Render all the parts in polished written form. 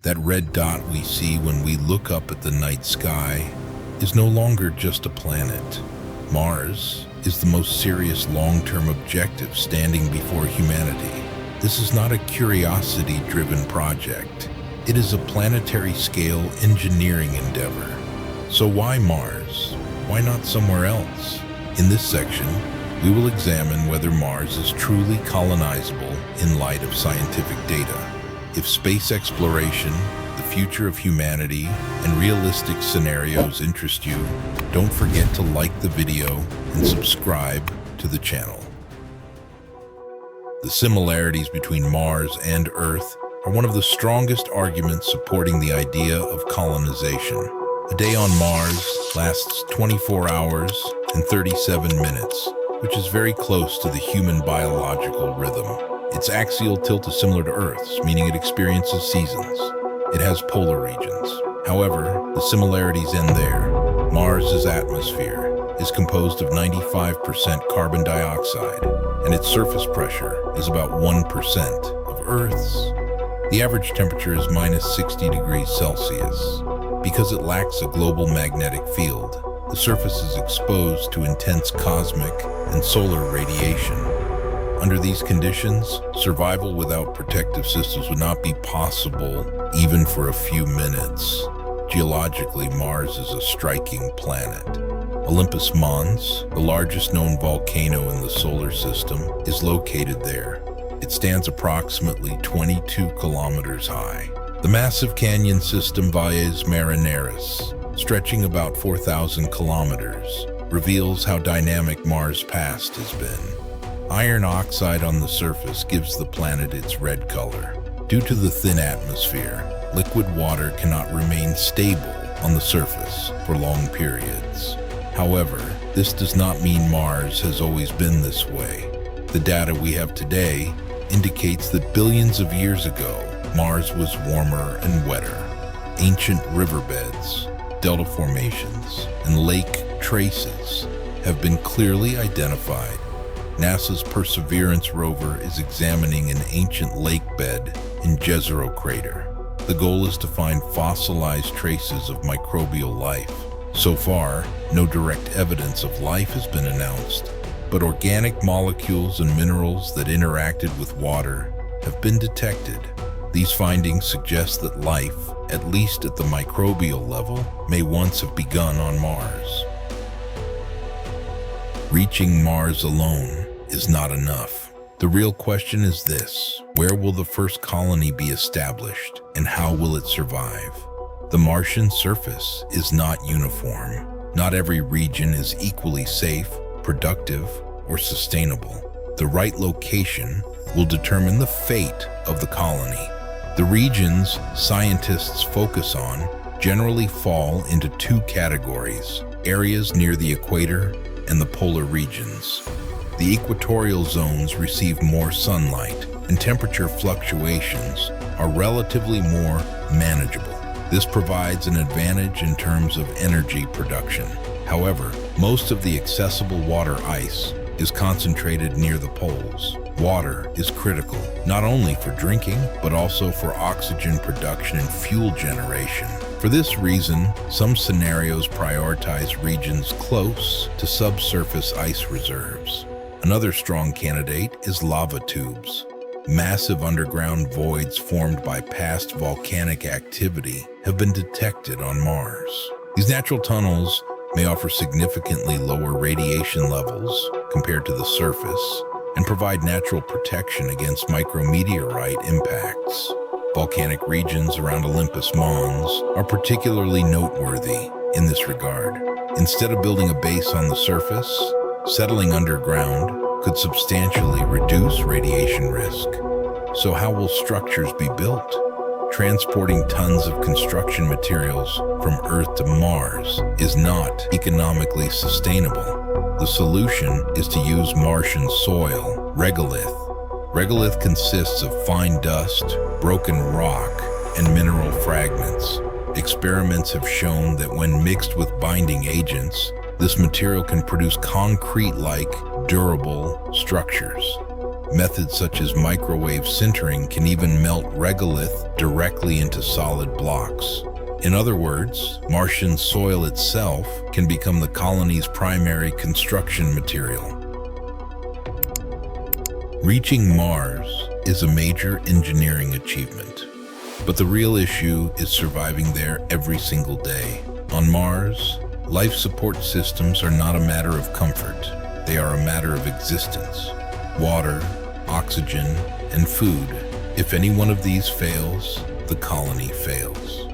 That red dot we see when we look up at the night sky is no longer just a planet. Mars is the most serious long-term objective standing before humanity. This is not a curiosity-driven project. It is a planetary-scale engineering endeavor. So why Mars? Why not somewhere else? In this section, we will examine whether Mars is truly colonizable in light of scientific data. If space exploration, the future of humanity, and realistic scenarios interest you, don't forget to like the video and subscribe to the channel. The similarities between Mars and Earth are one of the strongest arguments supporting the idea of colonization. A day on Mars lasts 24 hours and 37 minutes, which is very close to the human biological rhythm. Its axial tilt is similar to Earth's, meaning it experiences seasons. It has polar regions. However, the similarities end there. Mars's atmosphere is composed of 95% carbon dioxide, and its surface pressure is about 1% of Earth's. The average temperature is -60 degrees Celsius. Because it lacks a global magnetic field, the surface is exposed to intense cosmic and solar radiation. Under these conditions, survival without protective systems would not be possible even for a few minutes. Geologically, Mars is a striking planet. Olympus Mons, the largest known volcano in the solar system, is located there. It stands approximately 22 kilometers high. The massive canyon system Valles Marineris, stretching about 4,000 kilometers, reveals how dynamic Mars' past has been. Iron oxide on the surface gives the planet its red color. Due to the thin atmosphere, liquid water cannot remain stable on the surface for long periods. However, this does not mean Mars has always been this way. The data we have today indicates that billions of years ago, Mars was warmer and wetter. Ancient riverbeds, delta formations, and lake traces have been clearly identified. NASA's Perseverance rover is examining an ancient lake bed in Jezero crater. The goal is to find fossilized traces of microbial life. So far, no direct evidence of life has been announced, but organic molecules and minerals that interacted with water have been detected. These findings suggest that life, at least at the microbial level, may once have begun on Mars. Reaching Mars alone is not enough. The real question is this: where will the first colony be established, and how will it survive? The Martian surface is not uniform. Not every region is equally safe, productive, or sustainable. The right location will determine the fate of the colony. The regions scientists focus on generally fall into two categories: areas near the equator and the polar regions. The equatorial zones receive more sunlight, and temperature fluctuations are relatively more manageable. This provides an advantage in terms of energy production. However, most of the accessible water ice is concentrated near the poles. Water is critical, not only for drinking, but also for oxygen production and fuel generation. For this reason, some scenarios prioritize regions close to subsurface ice reserves. Another strong candidate is lava tubes. Massive underground voids formed by past volcanic activity have been detected on Mars. These natural tunnels may offer significantly lower radiation levels compared to the surface and provide natural protection against micrometeorite impacts. Volcanic regions around Olympus Mons are particularly noteworthy in this regard. Instead of building a base on the surface, settling underground could substantially reduce radiation risk. So how will structures be built? Transporting tons of construction materials from Earth to Mars is not economically sustainable. The solution is to use Martian soil, regolith. Regolith consists of fine dust, broken rock, and mineral fragments. Experiments have shown that when mixed with binding agents, this material can produce concrete-like, durable structures. Methods such as microwave sintering can even melt regolith directly into solid blocks. In other words, Martian soil itself can become the colony's primary construction material. Reaching Mars is a major engineering achievement, but the real issue is surviving there every single day. On Mars, life support systems are not a matter of comfort. They are a matter of existence. Water, oxygen, and food. If any one of these fails, the colony fails.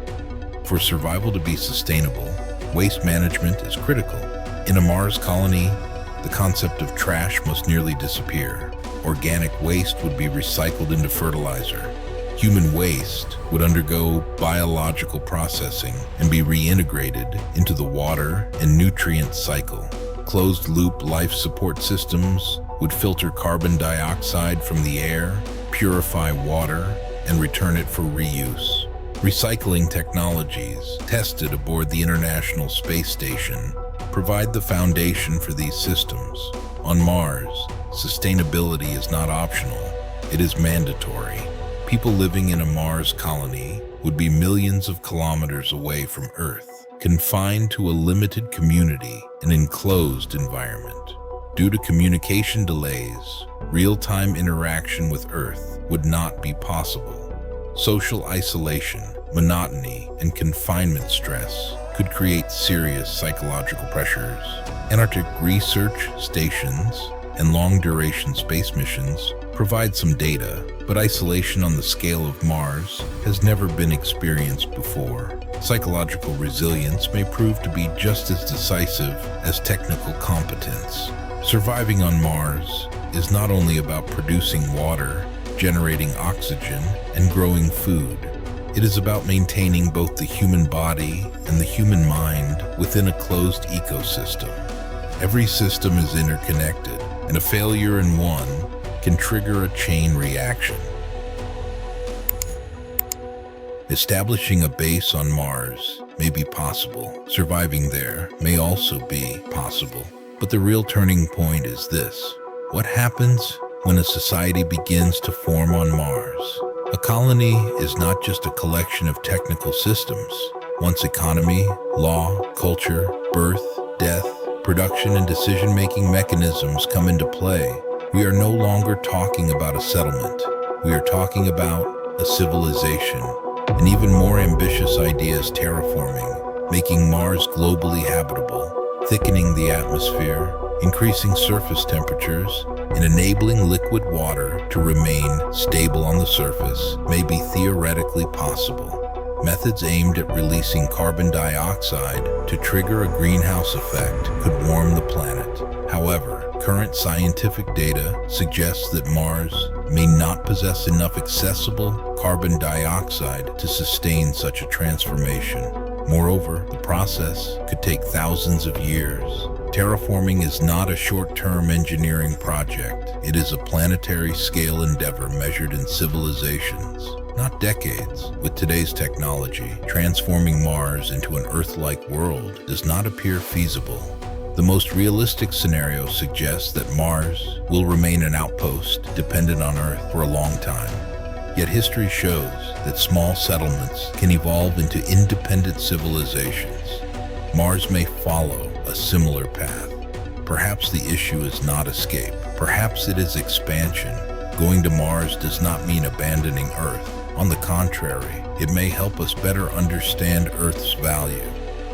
For survival to be sustainable, waste management is critical. In a Mars colony, the concept of trash must nearly disappear. Organic waste would be recycled into fertilizer. Human waste would undergo biological processing and be reintegrated into the water and nutrient cycle. Closed-loop life support systems would filter carbon dioxide from the air, purify water, and return it for reuse. Recycling technologies tested aboard the International Space Station provide the foundation for these systems. On Mars, sustainability is not optional, it is mandatory. People living in a Mars colony would be millions of kilometers away from Earth, confined to a limited community, an enclosed environment. Due to communication delays, real-time interaction with Earth would not be possible. Social isolation, monotony, and confinement stress could create serious psychological pressures. Antarctic research stations and long-duration space missions provide some data, but isolation on the scale of Mars has never been experienced before. Psychological resilience may prove to be just as decisive as technical competence. Surviving on Mars is not only about producing water, generating oxygen, and growing food. It is about maintaining both the human body and the human mind within a closed ecosystem. Every system is interconnected, and a failure in one can trigger a chain reaction. Establishing a base on Mars may be possible. Surviving there may also be possible. But the real turning point is this: what happens when a society begins to form on Mars? A colony is not just a collection of technical systems. Once economy, law, culture, birth, death, production, and decision-making mechanisms come into play, we are no longer talking about a settlement. We are talking about a civilization. An even more ambitious idea is terraforming, making Mars globally habitable, thickening the atmosphere, increasing surface temperatures, and enabling liquid water to remain stable on the surface may be theoretically possible. Methods aimed at releasing carbon dioxide to trigger a greenhouse effect could warm the planet. However, current scientific data suggests that Mars may not possess enough accessible carbon dioxide to sustain such a transformation. Moreover, the process could take thousands of years. Terraforming is not a short-term engineering project. It is a planetary-scale endeavor measured in civilizations, not decades. With today's technology, transforming Mars into an Earth-like world does not appear feasible. The most realistic scenario suggests that Mars will remain an outpost dependent on Earth for a long time. Yet history shows that small settlements can evolve into independent civilizations. Mars may follow a similar path. Perhaps the issue is not escape. Perhaps it is expansion. Going to Mars does not mean abandoning Earth. On the contrary, it may help us better understand Earth's value.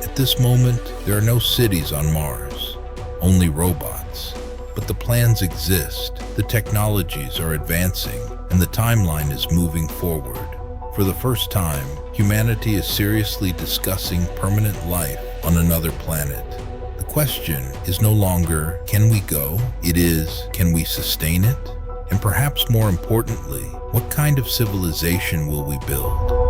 At this moment, there are no cities on Mars, only robots. But the plans exist, the technologies are advancing, and the timeline is moving forward. For the first time, humanity is seriously discussing permanent life on another planet. The question is no longer, can we go? It is, can we sustain it? And perhaps more importantly, what kind of civilization will we build?